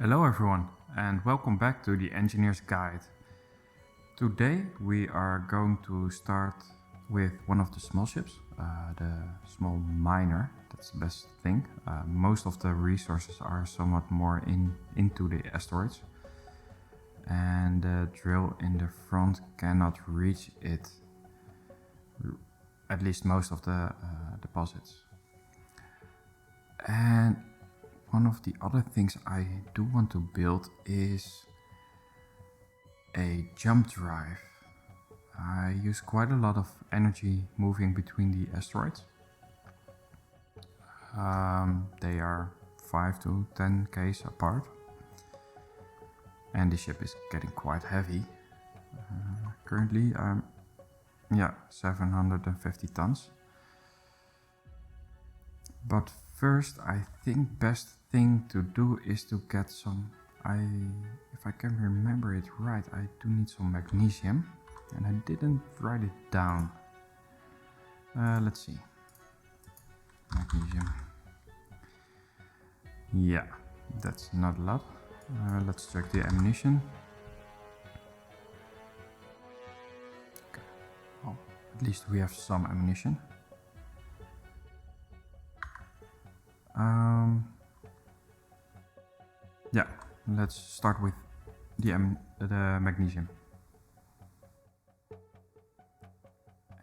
Hello everyone and welcome back to the Engineer's Guide. Today we are going to start with one of the small ships, the small miner. That's the best thing. Most of the resources are somewhat more into the asteroids, and the drill in the front cannot reach it, at least most of the deposits. And one of the other things I do want to build is a jump drive. I use quite a lot of energy moving between the asteroids. They are 5 to 10 k's apart, and the ship is getting quite heavy. Currently I'm 750 tons. But first, I think best thing to do is to get some, if I can remember it right, I do need some magnesium, and I didn't write it down. Let's see. Magnesium. Yeah, that's not a lot. Let's check the ammunition. Okay. Well, at least we have some ammunition. Yeah, let's start with the magnesium.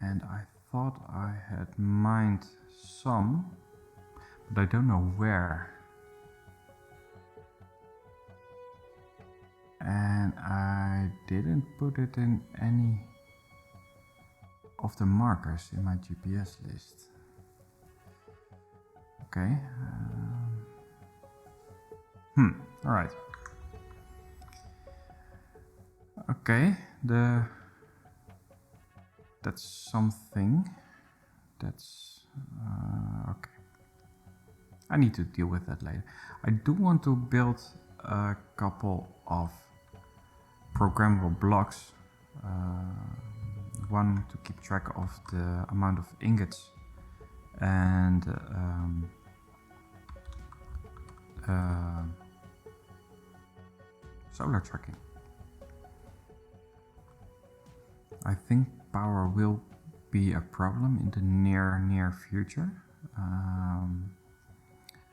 And I thought I had mined some, but I don't know where. And I didn't put it in any of the markers in my GPS list. Okay. Alright. Okay, that's something. That's okay. I need to deal with that later. I do want to build a couple of programmable blocks. One to keep track of the amount of ingots and solar tracking. I think power will be a problem in the near future.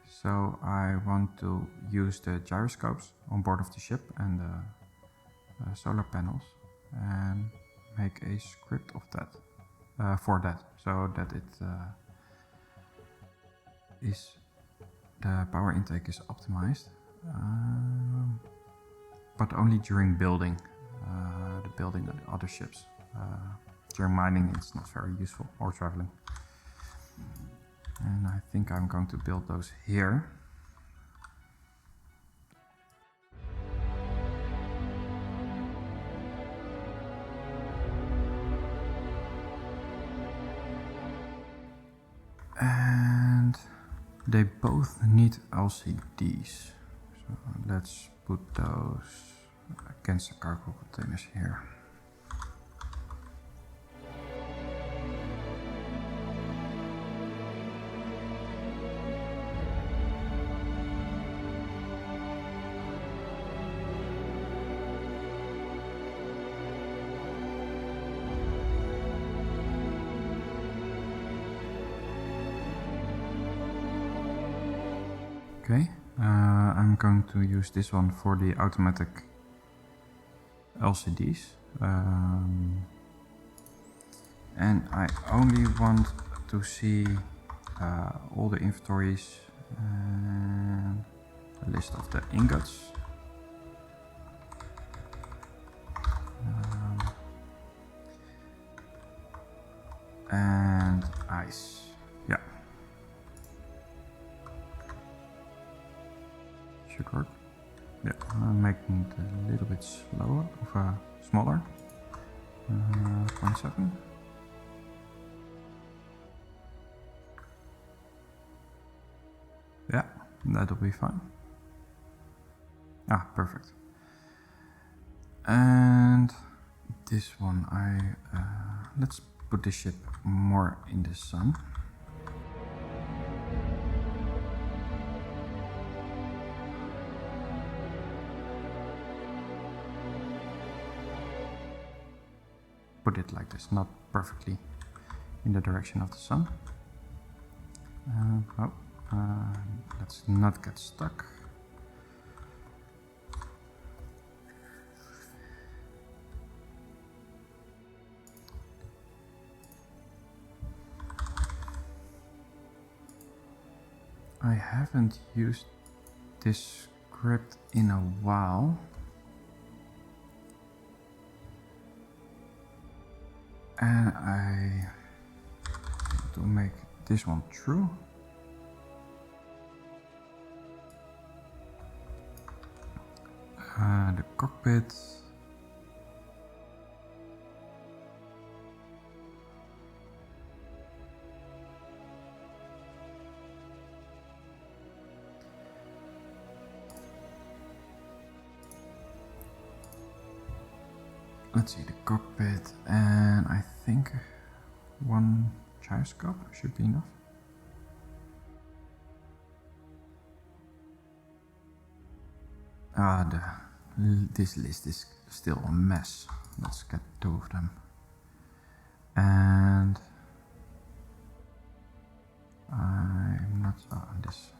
So I want to use the gyroscopes on board of the ship and the solar panels and make a script of that for that, so that it is the power intake is optimized, but only during building the other ships. During mining it's not very useful, or traveling. And I think I'm going to build those here. And they both need LCDs. So let's put those against the cargo containers here. Okay, I'm going to use this one for the automatic LCDs, and I only want to see all the inventories and a list of the ingots. And ice. Yeah. Should work. Yeah, I'm making it a little bit slower, smaller. 0.7. Yeah, that'll be fine. Ah, perfect. And this one, let's put the ship more in the sun. put it like this, not perfectly in the direction of the sun. Let's not get stuck. I haven't used this script in a while. And I want to make this one true. The cockpit. Let's see the cockpit, and I think one gyroscope should be enough. This list is still a mess. Let's get 2 of them. And I'm not on this.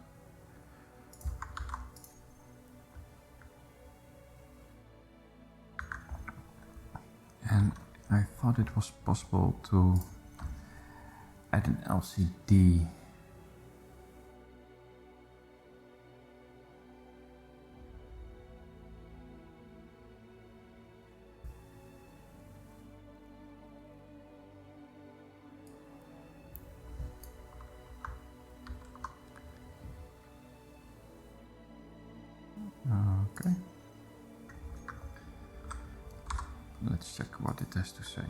And I thought it was possible to add an LCD. Okay. Let's check what it has to say.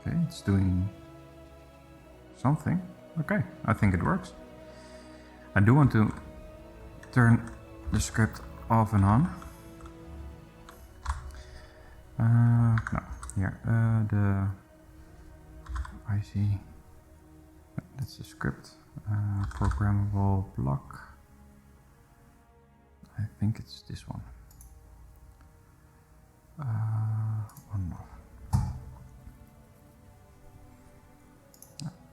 Okay, it's doing something. Okay, I think it works. I do want to turn the script off and on. No, here, the IC, that's the script, programmable block. I think it's this one. On off.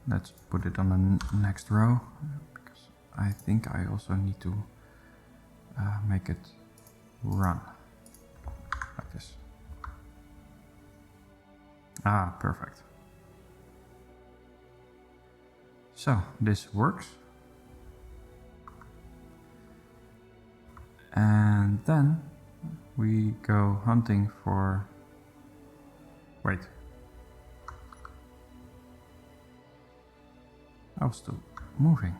Let's put it on the next row, because I think I also need to make it run like this. Ah, perfect. So this works. And then we go hunting for... Wait. I was still moving.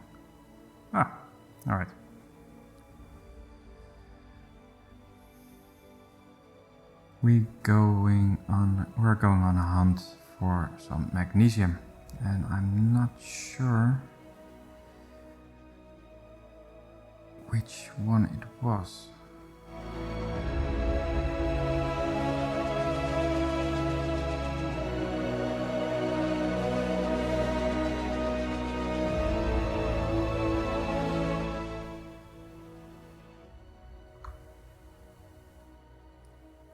Ah, alright. We're going on a hunt for some magnesium, and I'm not sure which one it was.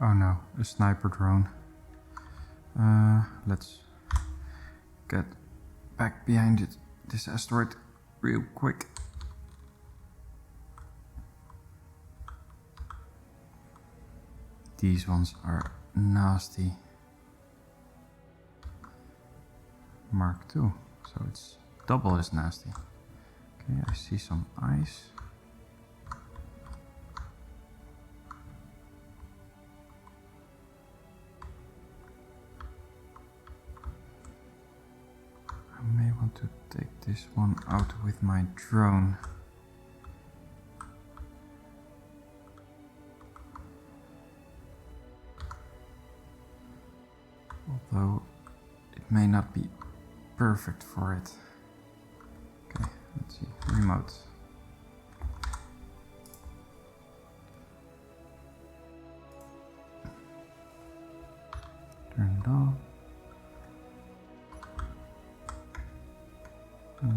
Oh no, a sniper drone. Let's get back behind this asteroid real quick. These ones are nasty. Mark II, so it's double as nasty. Okay, I see some ice. I may want to take this one out with my drone. Although it may not be perfect for it. Okay, let's see, remote. Turn it off. Oh.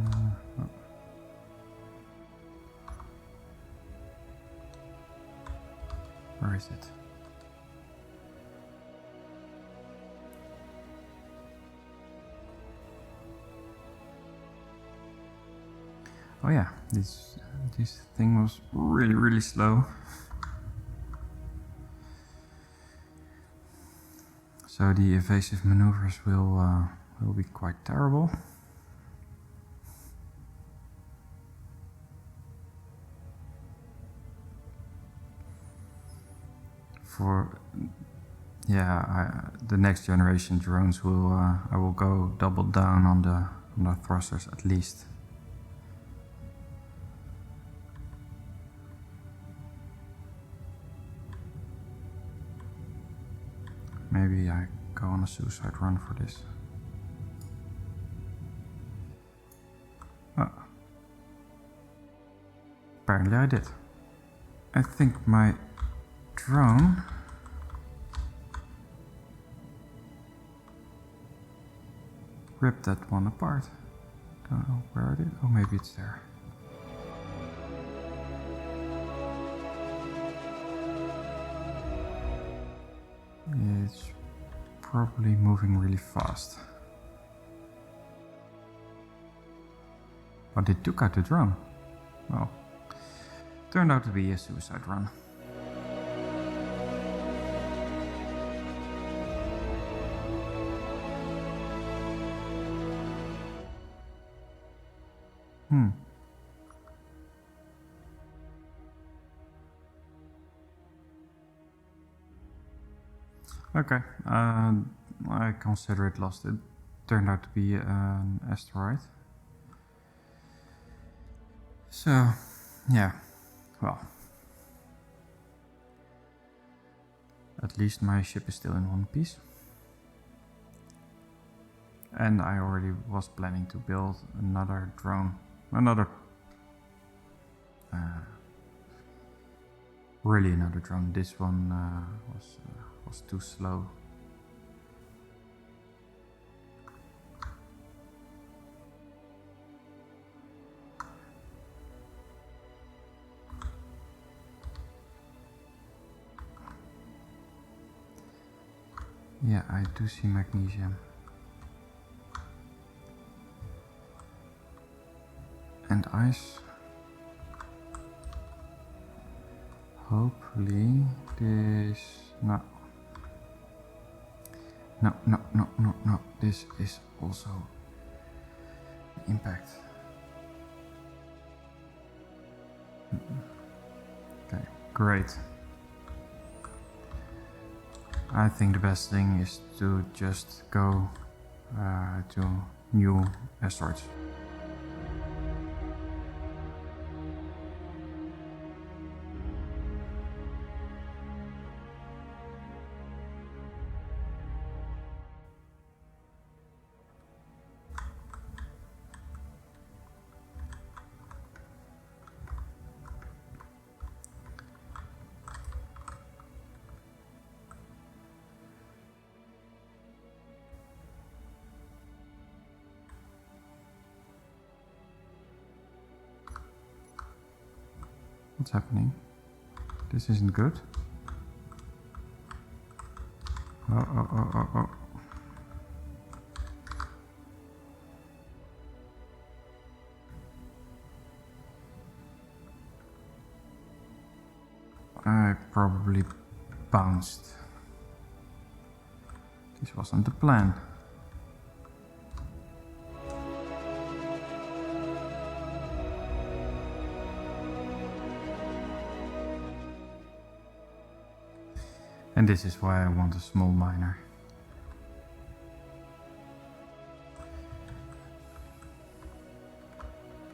Where is it? Oh yeah, this thing was really slow. So the evasive maneuvers will be quite terrible. For the next generation drones will I will go double down on the thrusters at least. Maybe I go on a suicide run for this. Oh. Apparently I did. I think my drone ripped that one apart. Don't know where it is. Oh, maybe it's there. It's probably moving really fast. But it took out the drone. Well, turned out to be a suicide run. Okay, I consider it lost. It turned out to be an asteroid. So, yeah, well, at least my ship is still in one piece. And I already was planning to build another drone, really another drone. This one was too slow. Yeah, I do see magnesium. And ice. Hopefully this... No. No. This is also impact. Okay, great. I think the best thing is to just go to new asteroids. What's happening? This isn't good. Oh. I probably bounced. This wasn't the plan. And this is why I want a small miner.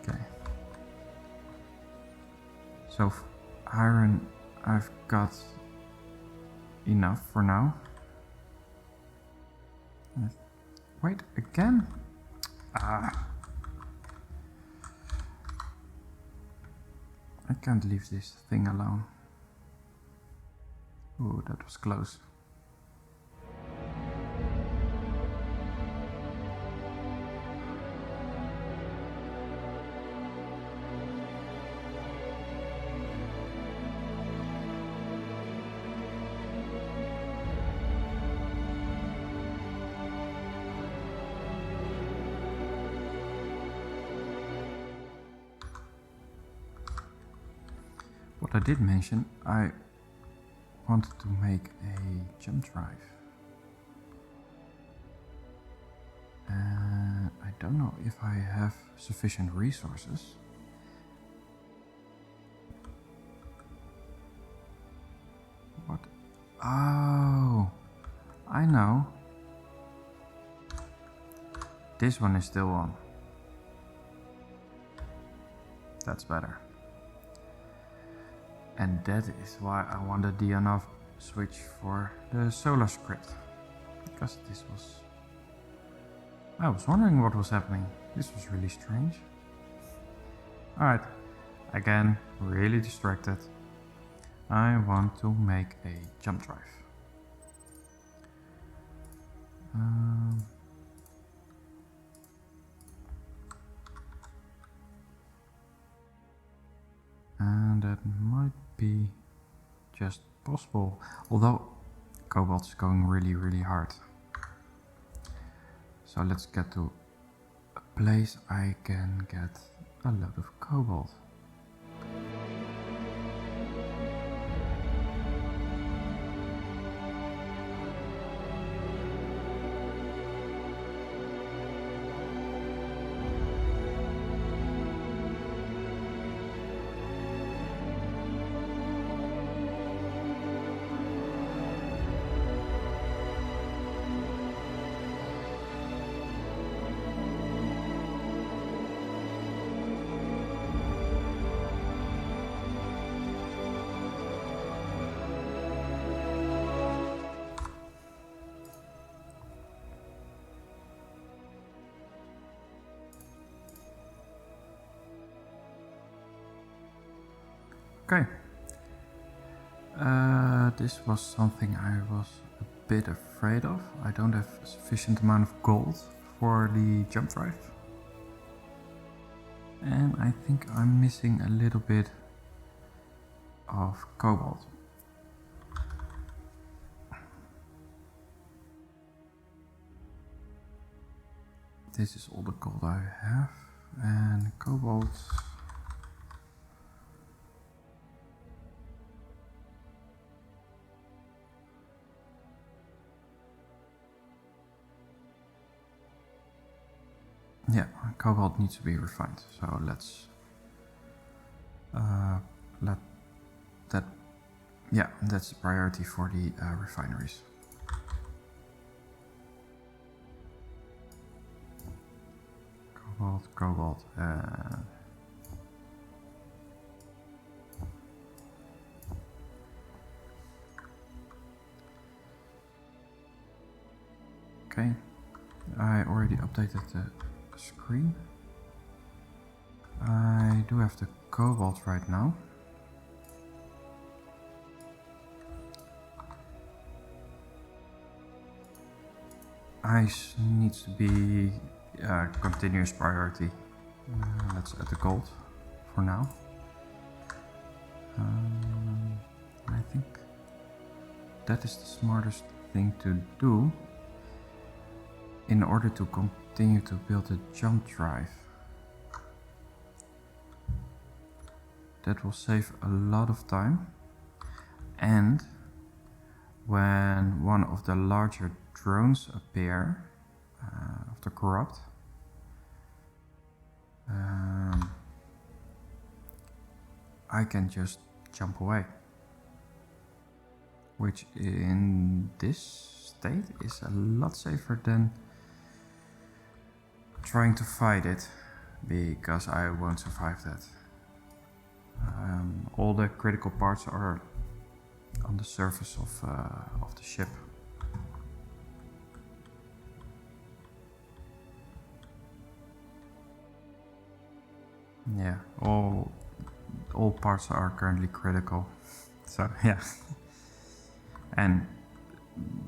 Okay. So iron I've got enough for now. Wait, again? I can't leave this thing alone. Ooh, that was close. What I did mention, I wanted to make a jump drive. And I don't know if I have sufficient resources. What? Oh, I know. This one is still on. That's better. And that is why I wanted the on-off switch for the solar script. Because this was... I was wondering what was happening. This was really strange. Alright, again, really distracted. I want to make a jump drive. And that might be just possible, although cobalt is going really hard. So let's get to a place I can get a lot of cobalt. Okay, this was something I was a bit afraid of. I don't have a sufficient amount of gold for the jump drive. And I think I'm missing a little bit of cobalt. This is all the gold I have, and cobalt. Yeah, cobalt needs to be refined, so let's let that, yeah, that's the priority for the refineries. Cobalt, okay, I already updated the screen. I do have the cobalt right now. Ice needs to be continuous priority. Let's add the gold for now. I think that is the smartest thing to do in order to continue to build a jump drive. That will save a lot of time, and when one of the larger drones appear after corrupt, I can just jump away, which in this state is a lot safer than trying to fight it, because I won't survive that. All the critical parts are on the surface of the ship. Yeah, all parts are currently critical. So yeah. And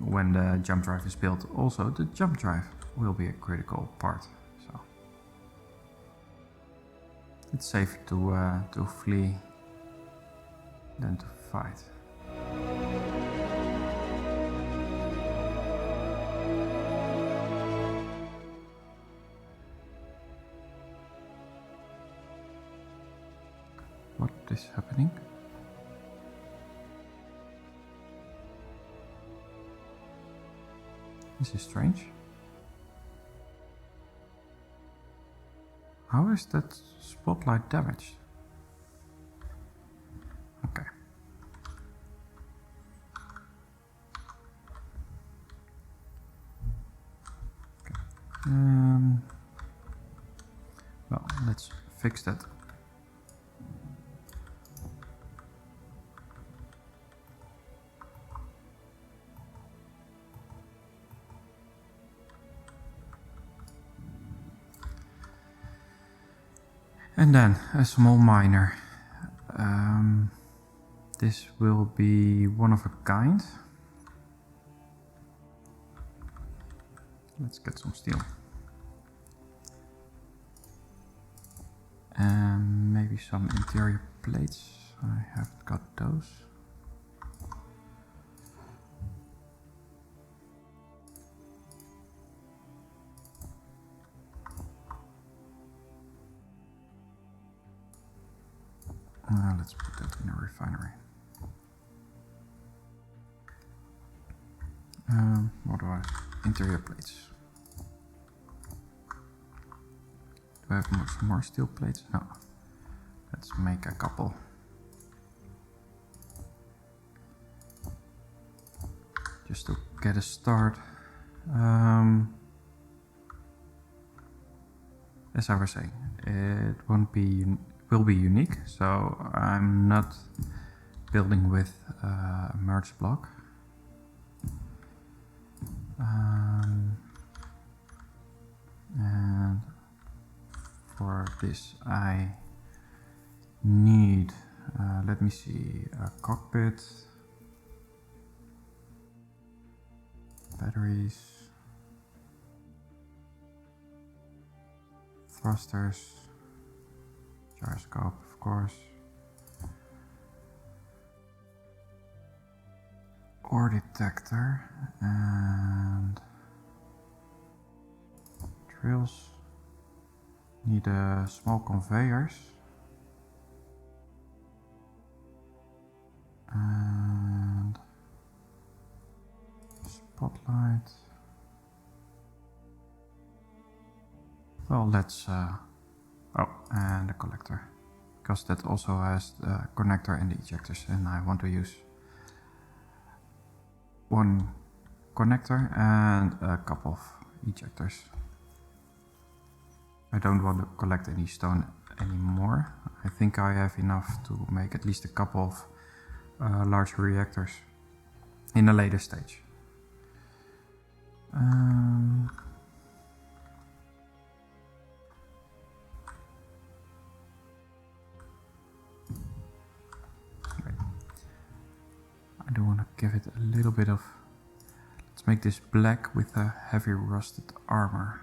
when the jump drive is built, also the jump drive will be a critical part. So it's safer to flee than to fight. What is happening? This is strange. How is that spotlight damaged? Okay. Well, let's fix that. And then a small miner. This will be one of a kind. Let's get some steel. And maybe some interior plates. I haven't got those. Let's put that in a refinery. What do I have? Interior plates. Do I have some more steel plates? No. Let's make a couple. Just to get a start. As I was saying, it will be unique, so I'm not building with a merge block. And for this I need, let me see, a cockpit, batteries, thrusters, gyroscope of course, ore detector, and drills. Need small conveyors and spotlight. Well, let's and the collector, because that also has the connector and the ejectors, and I want to use one connector and a couple of ejectors. I don't want to collect any stone anymore. I think I have enough to make at least a couple of large reactors in a later stage. I do want to give it a little bit of... Let's make this black with a heavy rusted armor.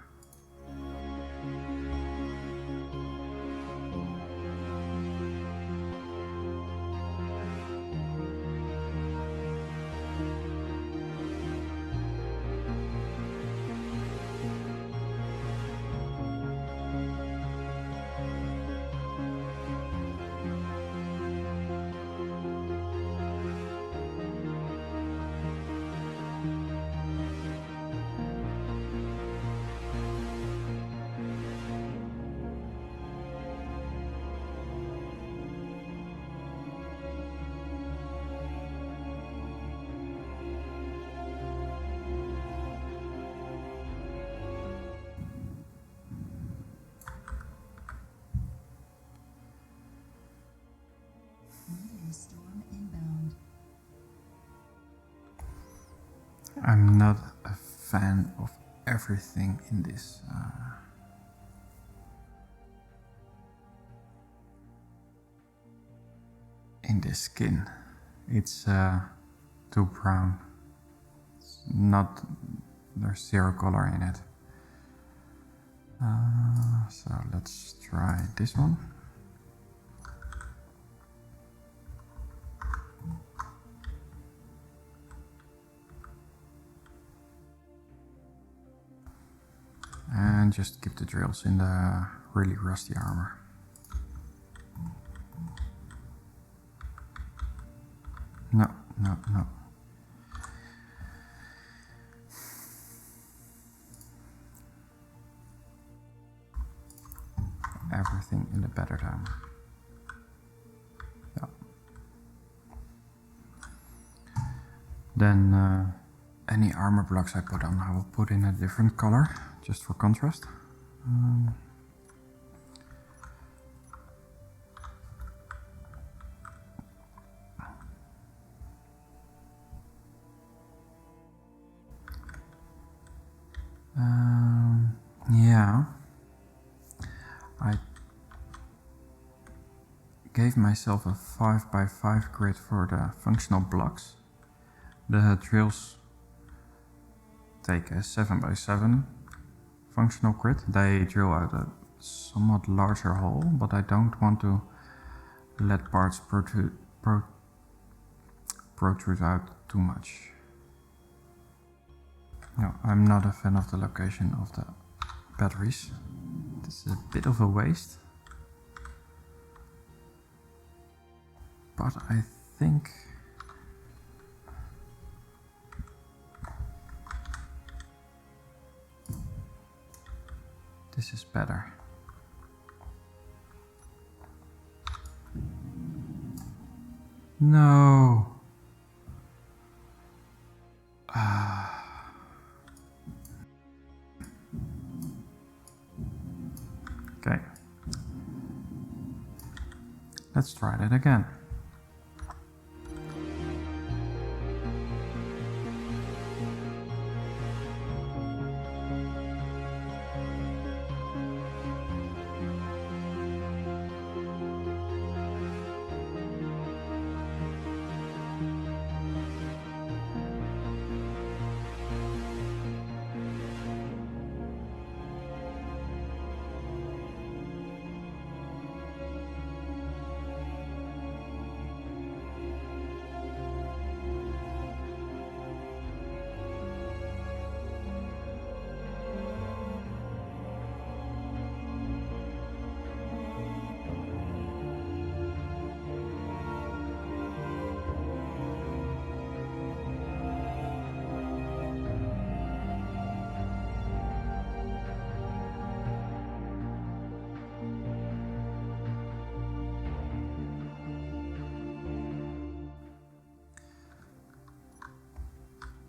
I'm not a fan of everything in this. In this skin, it's too brown. It's not. There's zero color in it. So let's try this one. And just keep the drills in the really rusty armor. No. everything in the better time. Yeah. Then any armor blocks I put on, I will put in a different color, just for contrast. Yeah, I gave myself a 5x5 grid for the functional blocks. The drills take a 7x7 functional grid. They drill out a somewhat larger hole, but I don't want to let parts protrude out too much. No, I'm not a fan of the location of the batteries. This is a bit of a waste. But I think this is better. No. Okay. Let's try that again.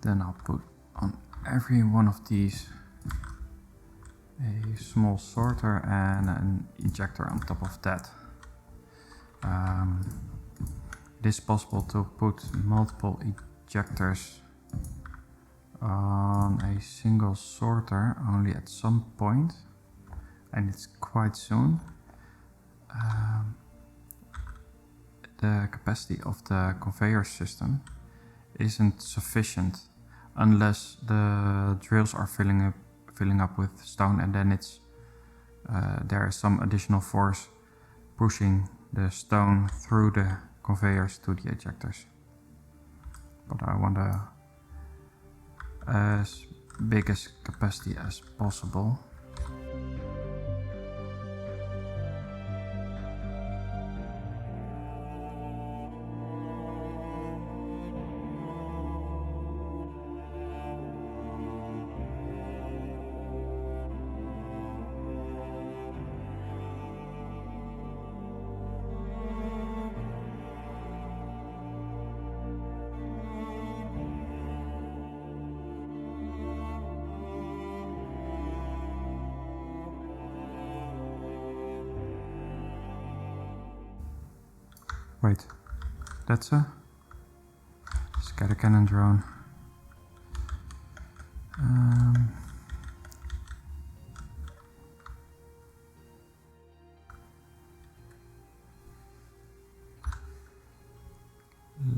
Then I'll put on every one of these a small sorter and an ejector on top of that. It is possible to put multiple ejectors on a single sorter only at some point, and it's quite soon. The capacity of the conveyor system isn't sufficient unless the drills are filling up with stone, and then it's there is some additional force pushing the stone through the conveyors to the ejectors. But I want as big as capacity as possible. Wait, that's a scatter cannon drone.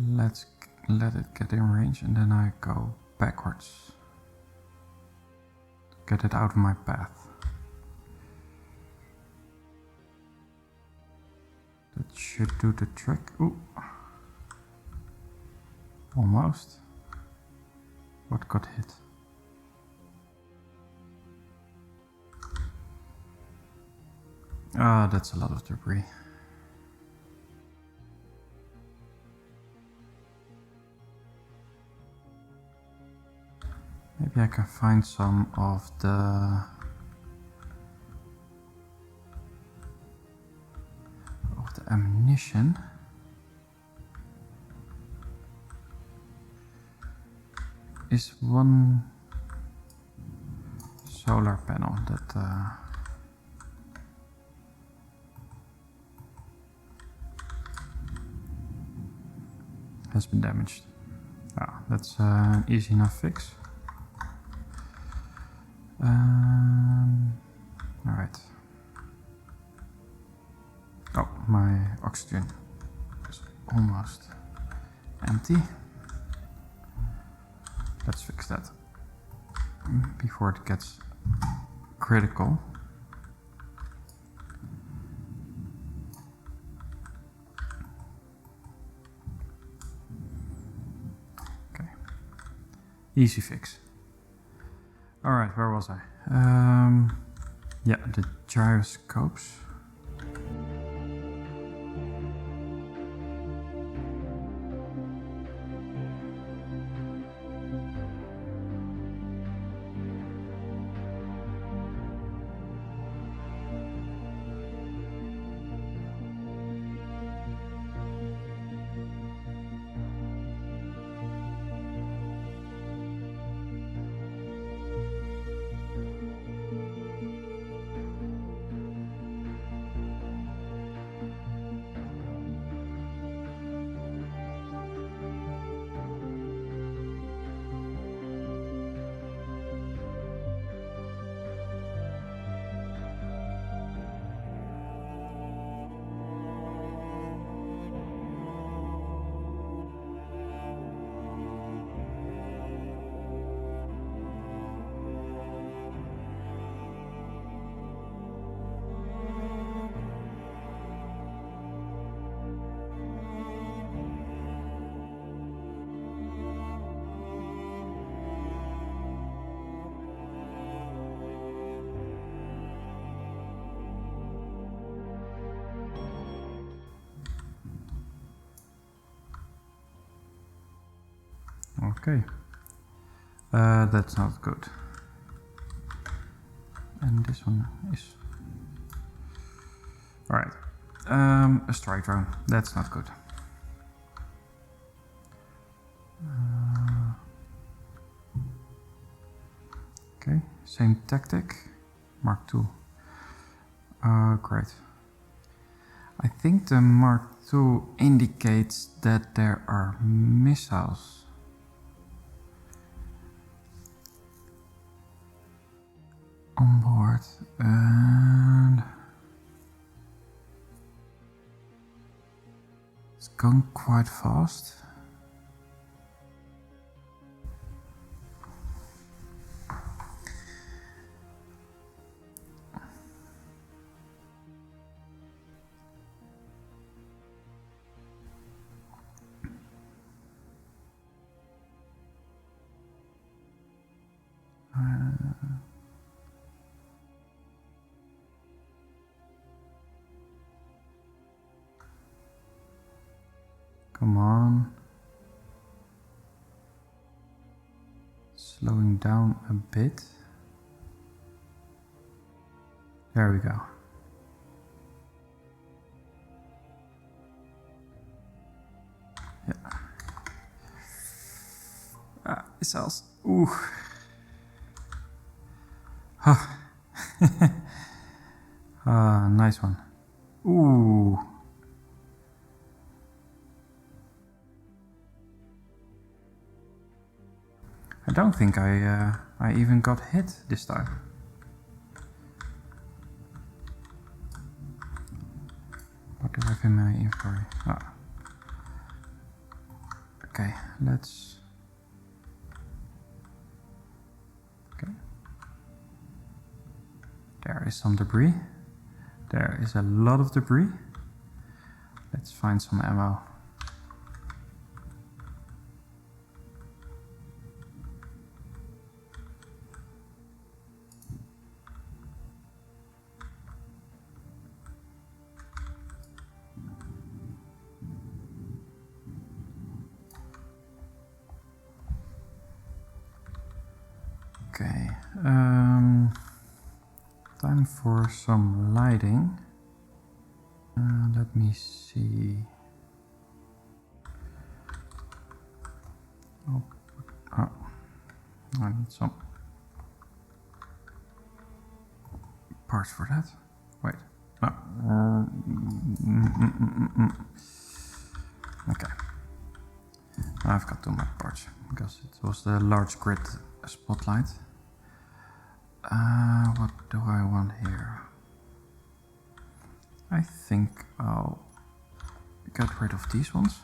Let's let it get in range, and then I go backwards. Get it out of my path. That should do the trick. Ooh. Almost. What got hit? Ah, that's a lot of debris. Maybe I can find some of the ammunition. Is one solar panel that has been damaged. Ah, that's an easy enough fix. Alright. Oh, my oxygen is almost empty. Let's fix that before it gets critical. Okay, easy fix. Alright, where was I? Yeah, the gyroscopes. Okay, that's not good. And this one is... Alright, a strike drone, that's not good. Okay, same tactic, Mark II. Great. I think the Mark II indicates that there are missiles. On board, and it's going quite fast. Come on. Slowing down a bit. There we go. Yeah. Ah, missiles. Ooh. Huh. Ah, nice one. Ooh. I don't think I even got hit this time. What do I have in my inventory? Ah. Okay, let's... Okay. There is some debris. There is a lot of debris. Let's find some ammo. Okay, time for some lighting. Let me see. Oh, I need some parts for that. Wait. Okay. I've got too much parts because it was the large grid spotlight. What do I want here? I think I'll get rid of these ones.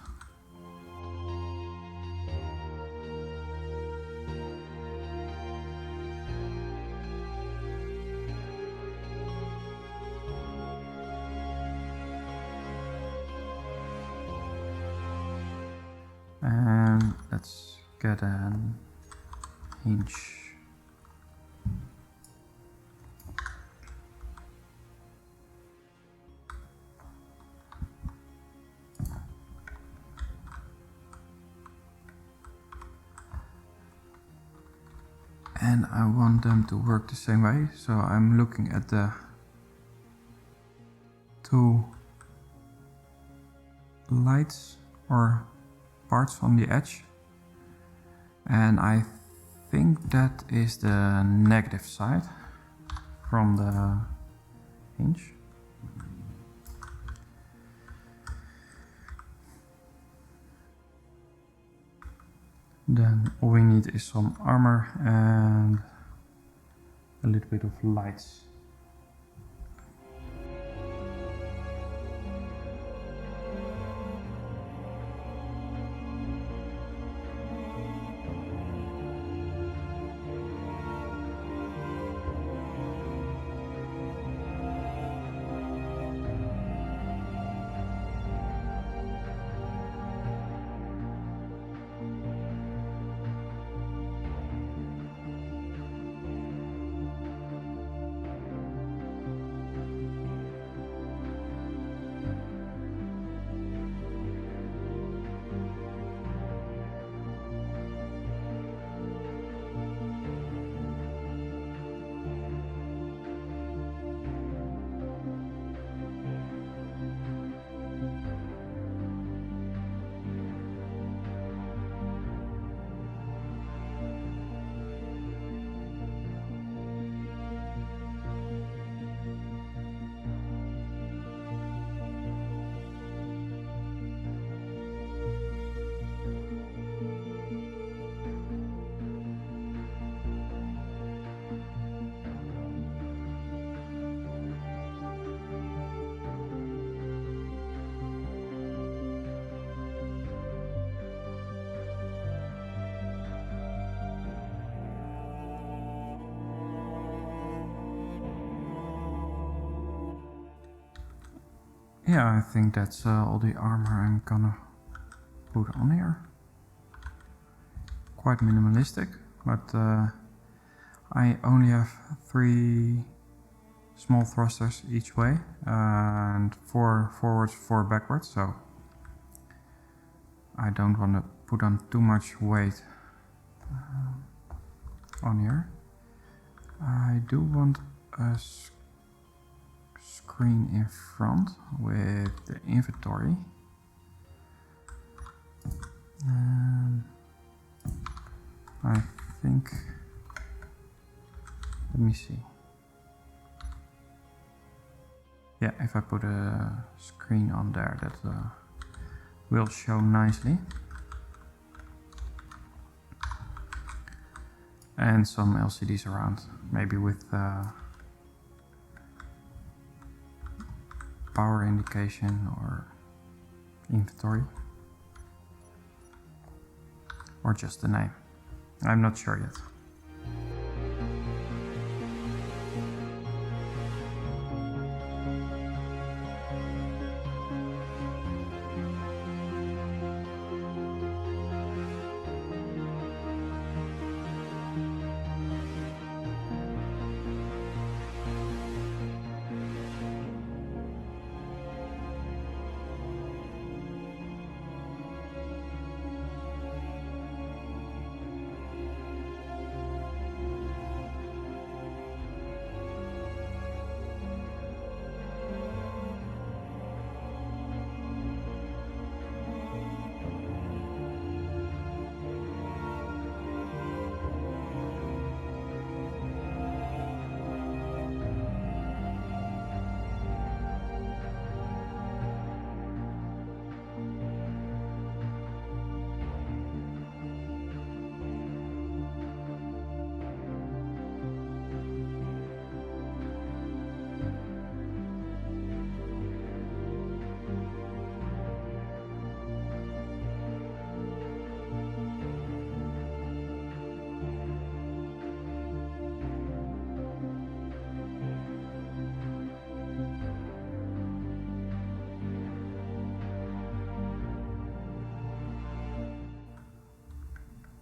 And let's get an hinge. And I want them to work the same way, so I'm looking at the two lights or parts on the edge, and I think that is the negative side from the hinge. Then all we need is some armor and a little bit of lights. Yeah, I think that's all the armor I'm gonna put on here. Quite minimalistic, but I only have 3 small thrusters each way and 4 forwards, 4 backwards, so I don't want to put on too much weight on here. I do want a screen in front with the inventory. I think, let me see. Yeah, if I put a screen on there, that will show nicely. And some LCDs around, maybe with power indication or inventory, or just the name. I'm not sure yet.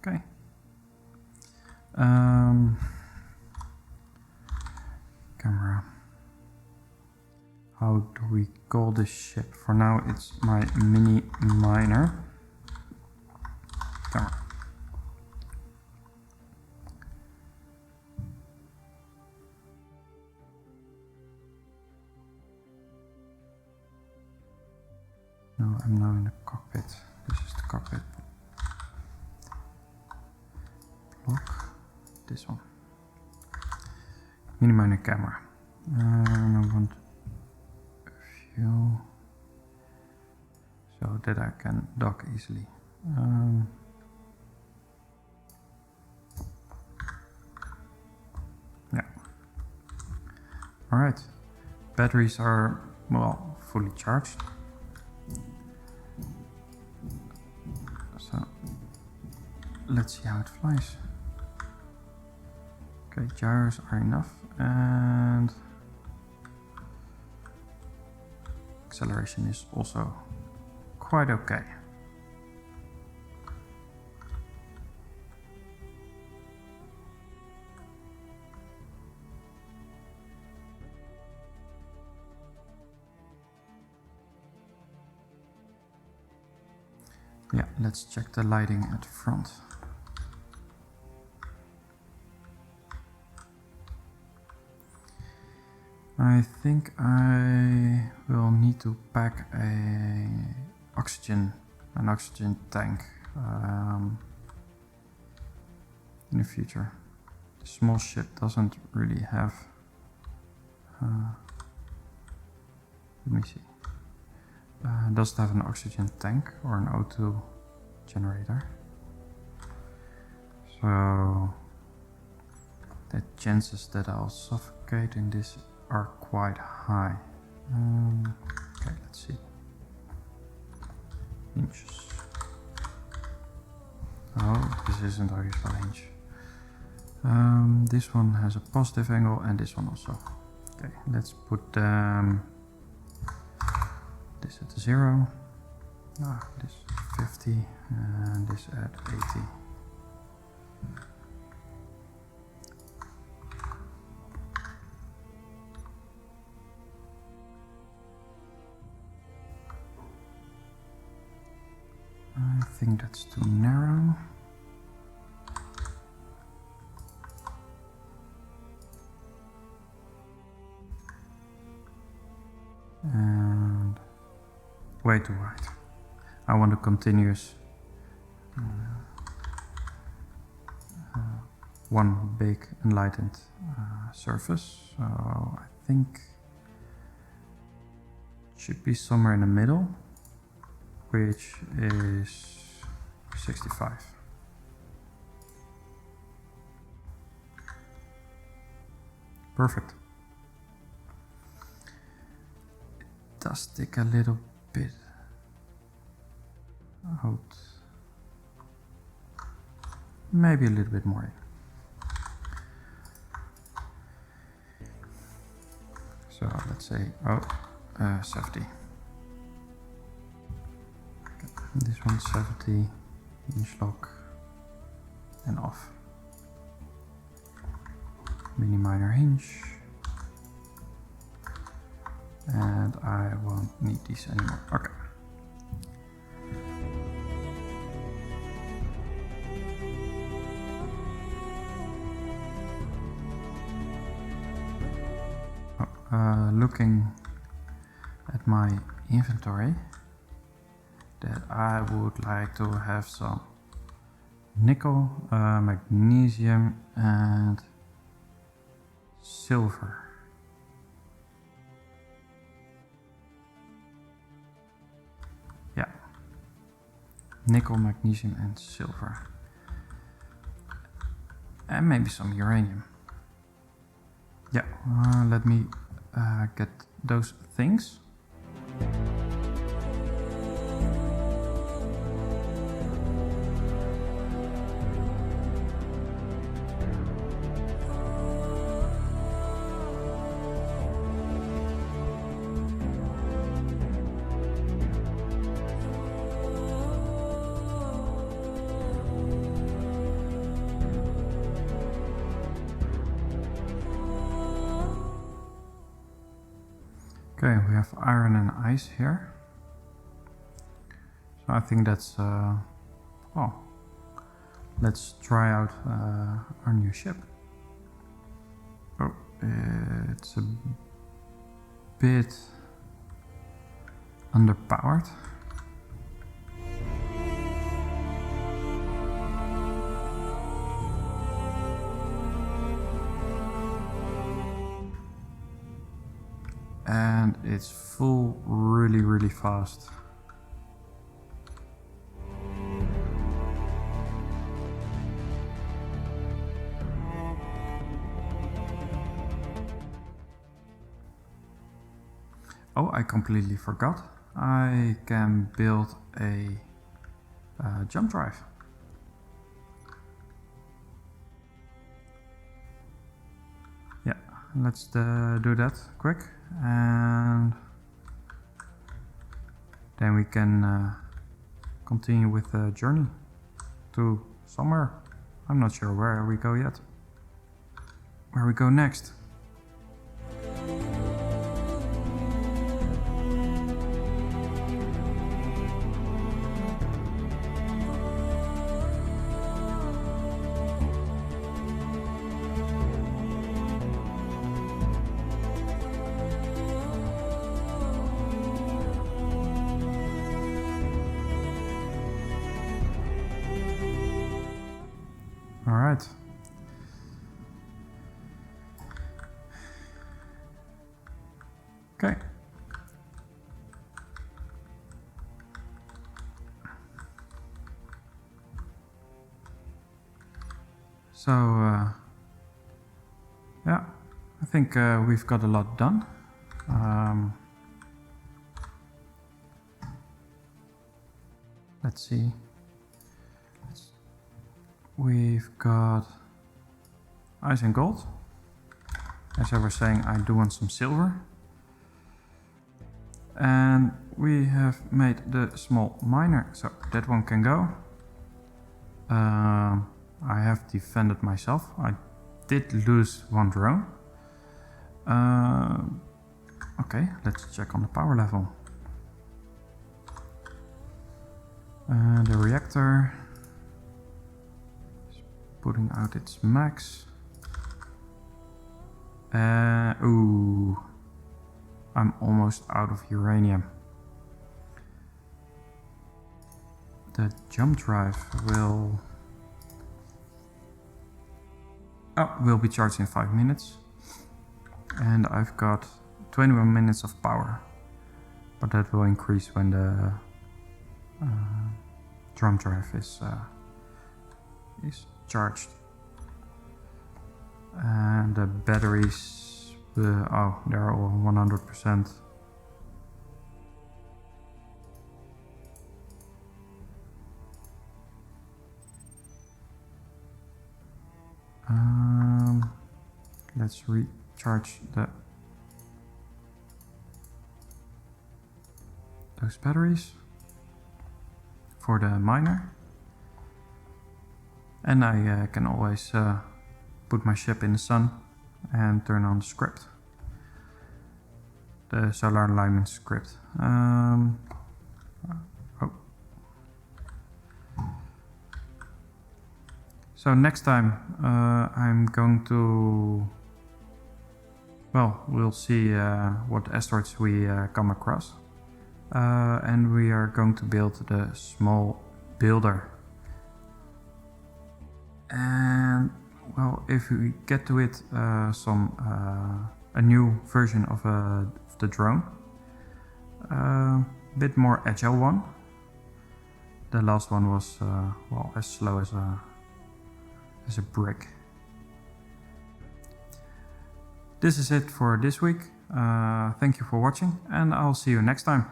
Okay. Camera. How do we call this ship? For now it's my mini miner. Camera. No, I'm now in the cockpit. This is the cockpit block. This one. Mini miner camera. I want fuel so that I can dock easily. Yeah. Alright. Batteries are, well, fully charged. So let's see how it flies. Okay, gyros are enough, and acceleration is also quite okay. Yeah, let's check the lighting at the front. I think I will need to pack an oxygen tank in the future. The small ship doesn't really have. Let me see. Does it have an oxygen tank or an O2 generator? So the chances that I'll suffocate in this are quite high. Okay, let's see. Inches. Oh, this isn't how you spell inch. This one has a positive angle and this one also. Okay, let's put this at 0. This 50 and this at 80. I think that's too narrow. And way too wide. I want a continuous one big enlightened surface. So I think it should be somewhere in the middle, which is 65. Perfect. It does take a little bit out. Maybe a little bit more. So let's say 70. This one's 70, inch lock and off. Mini miner hinge. And I won't need these anymore. Okay. Looking at my inventory, that I would like to have some nickel, magnesium and silver. Yeah, nickel, magnesium and silver. And maybe some uranium. Yeah, let me get those things. Okay, we have iron and ice here. So I think that's, oh, let's try out our new ship. Oh, it's a bit underpowered. And it's full really fast. Oh, I completely forgot. I can build a jump drive. Yeah, let's do that quick, and then we can continue with the journey to somewhere. I'm not sure where we go yet. Where we go next. All right. Okay. So, yeah, I think we've got a lot done. Let's see. We've got ice and gold. As I was saying, I do want some silver. And we have made the small miner, so that one can go. I have defended myself. I did lose one drone. Okay, let's check on the power level. The reactor is putting out its max. Ooh, I'm almost out of uranium. The jump drive will be charged in 5 minutes. And I've got 21 minutes of power, but that will increase when the drum drive is charged. And the batteries, oh, they're all 100%. Let's recharge those batteries for the miner. And I can always put my ship in the sun and turn on the script, the solar alignment script. So next time I'm going to, well, we'll see what asteroids we come across, and we are going to build the small builder. And well, if we get to it, a new version of the drone, a bit more agile one. The last one was well, as slow as a brick. This is it for this week. Thank you for watching, and I'll see you next time.